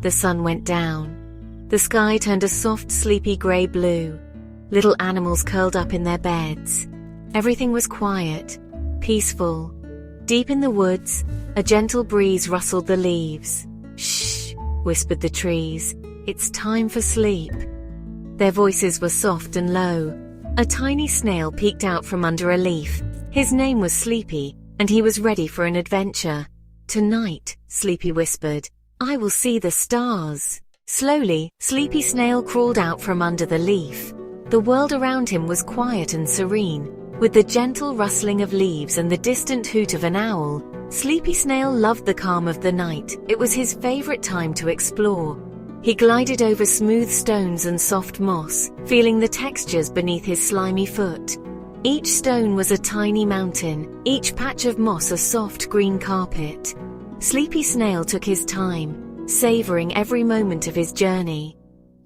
The sun went down. The sky turned a soft, sleepy grey blue. Little animals curled up in their beds. Everything was quiet, peaceful. Deep in the woods, a gentle breeze rustled the leaves. "Shh," whispered the trees. "It's time for sleep." Their voices were soft and low. A tiny snail peeked out from under a leaf. His name was Sleepy, and he was ready for an adventure. "Tonight," Sleepy whispered, "I will see the stars." Slowly, Sleepy Snail crawled out from under the leaf. The world around him was quiet and serene, with the gentle rustling of leaves and the distant hoot of an owl. Sleepy Snail loved the calm of the night. It was his favorite time to explore. He glided over smooth stones and soft moss, feeling the textures beneath his slimy foot. Each stone was a tiny mountain, each patch of moss a soft green carpet. Sleepy Snail took his time, savoring every moment of his journey.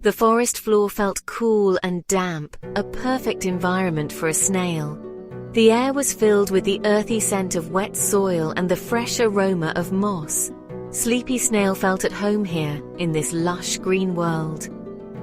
The forest floor felt cool and damp, a perfect environment for a snail. The air was filled with the earthy scent of wet soil and the fresh aroma of moss. Sleepy Snail felt at home here, in this lush green world.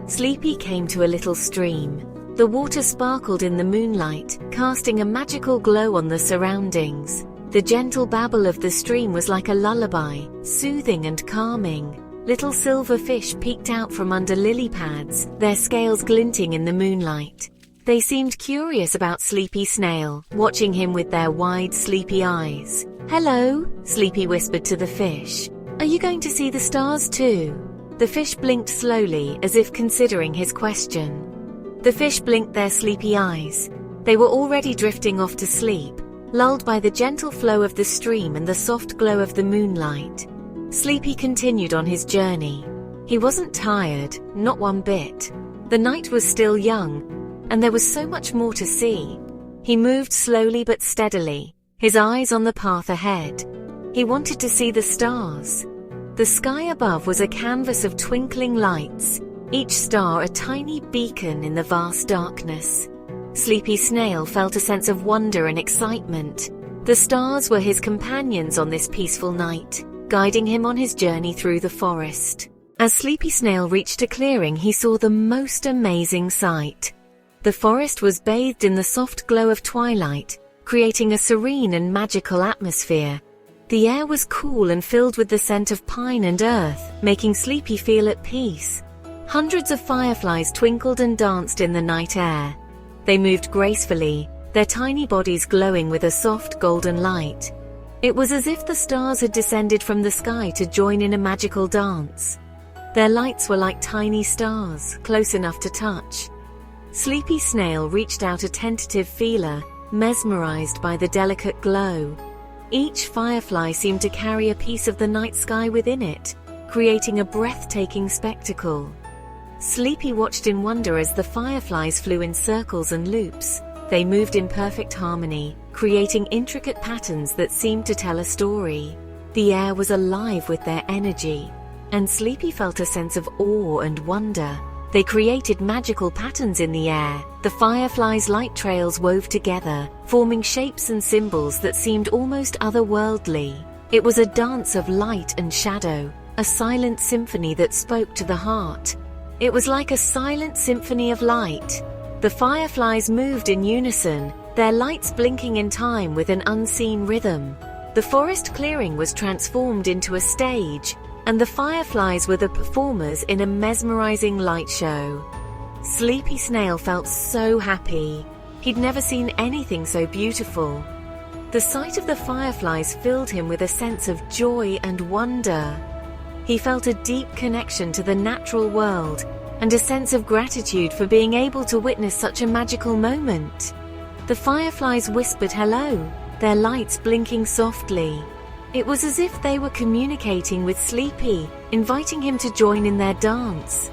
Sleepy came to a little stream. The water sparkled in the moonlight, casting a magical glow on the surroundings. The gentle babble of the stream was like a lullaby, soothing and calming. Little silver fish peeked out from under lily pads, their scales glinting in the moonlight. They seemed curious about Sleepy Snail, watching him with their wide, sleepy eyes. "Hello," Sleepy whispered to the fish. "Are you going to see the stars too?" The fish blinked slowly, as if considering his question. The fish blinked their sleepy eyes. They were already drifting off to sleep, lulled by the gentle flow of the stream and the soft glow of the moonlight. Sleepy continued on his journey. He wasn't tired, not one bit. The night was still young, and there was so much more to see. He moved slowly but steadily, his eyes on the path ahead. He wanted to see the stars. The sky above was a canvas of twinkling lights, each star a tiny beacon in the vast darkness. Sleepy Snail felt a sense of wonder and excitement. The stars were his companions on this peaceful night, guiding him on his journey through the forest. As Sleepy Snail reached a clearing, he saw the most amazing sight. The forest was bathed in the soft glow of twilight, creating a serene and magical atmosphere. The air was cool and filled with the scent of pine and earth, making Sleepy feel at peace. Hundreds of fireflies twinkled and danced in the night air. They moved gracefully, their tiny bodies glowing with a soft golden light. It was as if the stars had descended from the sky to join in a magical dance. Their lights were like tiny stars, close enough to touch. Sleepy Snail reached out a tentative feeler, mesmerized by the delicate glow. Each firefly seemed to carry a piece of the night sky within it, creating a breathtaking spectacle. Sleepy watched in wonder as the fireflies flew in circles and loops. They moved in perfect harmony, creating intricate patterns that seemed to tell a story. The air was alive with their energy, and Sleepy felt a sense of awe and wonder. They created magical patterns in the air. The fireflies' light trails wove together, forming shapes and symbols that seemed almost otherworldly. It was a dance of light and shadow, a silent symphony that spoke to the heart. It was like a silent symphony of light. The fireflies moved in unison, their lights blinking in time with an unseen rhythm. The forest clearing was transformed into a stage, and the fireflies were the performers in a mesmerizing light show. Sleepy Snail felt so happy. He'd never seen anything so beautiful. The sight of the fireflies filled him with a sense of joy and wonder. He felt a deep connection to the natural world and a sense of gratitude for being able to witness such a magical moment. The fireflies whispered hello, their lights blinking softly. It was as if they were communicating with Sleepy, inviting him to join in their dance.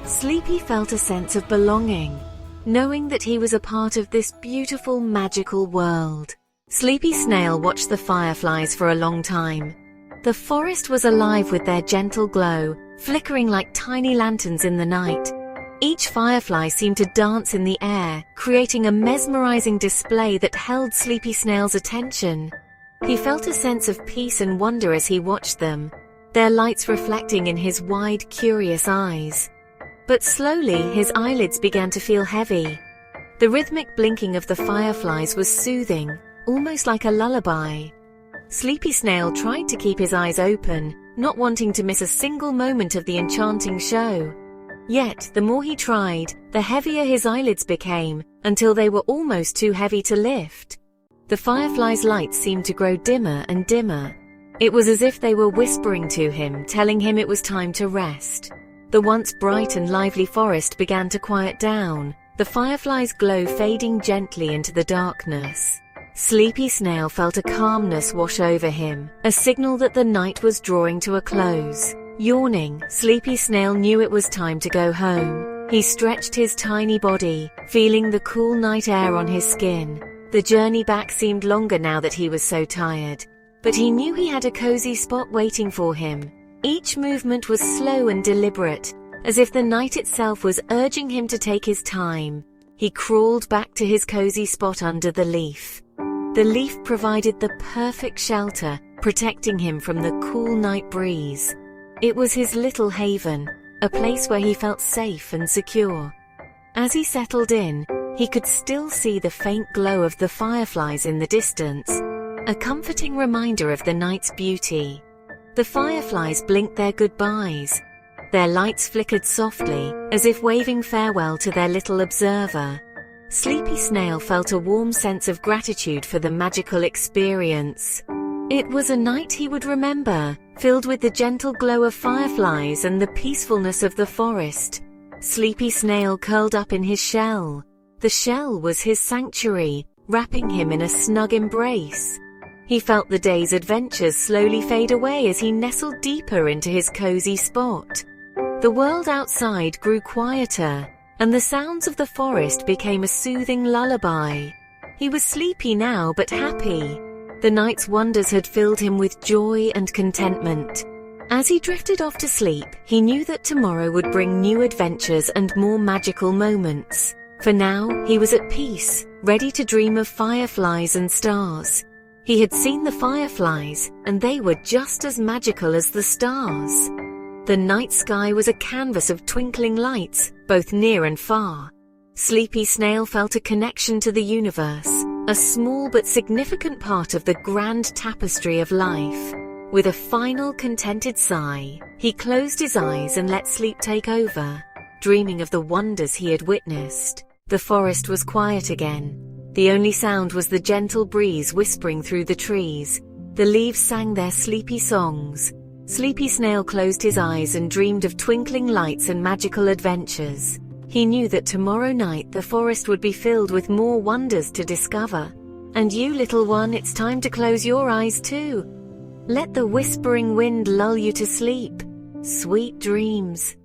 Sleepy felt a sense of belonging, knowing that he was a part of this beautiful, magical world. Sleepy Snail watched the fireflies for a long time. The forest was alive with their gentle glow, flickering like tiny lanterns in the night. Each firefly seemed to dance in the air, creating a mesmerizing display that held Sleepy Snail's attention. He felt a sense of peace and wonder as he watched them. their lights reflecting in his wide, curious eyes. But slowly, his eyelids began to feel heavy. The rhythmic blinking of the fireflies was soothing, almost like a lullaby. Sleepy Snail tried to keep his eyes open, not wanting to miss a single moment of the enchanting show. Yet, the more he tried, the heavier his eyelids became, until they were almost too heavy to lift. The fireflies' lights seemed to grow dimmer and dimmer. It was as if they were whispering to him, telling him it was time to rest. The once bright and lively forest began to quiet down, the fireflies' glow fading gently into the darkness. Sleepy Snail felt a calmness wash over him, a signal that the night was drawing to a close. Yawning, Sleepy Snail knew it was time to go home. He stretched his tiny body, feeling the cool night air on his skin. The journey back seemed longer now that he was so tired. But he knew he had a cozy spot waiting for him. Each movement was slow and deliberate, as if the night itself was urging him to take his time. He crawled back to his cozy spot under the leaf. The leaf provided the perfect shelter, protecting him from the cool night breeze. It was his little haven, a place where he felt safe and secure. As he settled in, he could still see the faint glow of the fireflies in the distance, a comforting reminder of the night's beauty. The fireflies blinked their goodbyes. Their lights flickered softly, as if waving farewell to their little observer. Sleepy Snail felt a warm sense of gratitude for the magical experience. It was a night he would remember, filled with the gentle glow of fireflies and the peacefulness of the forest. Sleepy Snail curled up in his shell. The shell was his sanctuary, wrapping him in a snug embrace. He felt the day's adventures slowly fade away as he nestled deeper into his cozy spot. The world outside grew quieter, and the sounds of the forest became a soothing lullaby. He was sleepy now, but happy. The night's wonders had filled him with joy and contentment. As he drifted off to sleep, he knew that tomorrow would bring new adventures and more magical moments. For now, he was at peace, ready to dream of fireflies and stars. He had seen the fireflies, and they were just as magical as the stars. The night sky was a canvas of twinkling lights, both near and far. Sleepy Snail felt a connection to the universe, a small but significant part of the grand tapestry of life. With a final contented sigh, he closed his eyes and let sleep take over, dreaming of the wonders he had witnessed. The forest was quiet again. The only sound was the gentle breeze whispering through the trees. The leaves sang their sleepy songs. Sleepy Snail closed his eyes and dreamed of twinkling lights and magical adventures. He knew that tomorrow night the forest would be filled with more wonders to discover. And you, little one, it's time to close your eyes too. Let the whispering wind lull you to sleep. Sweet dreams.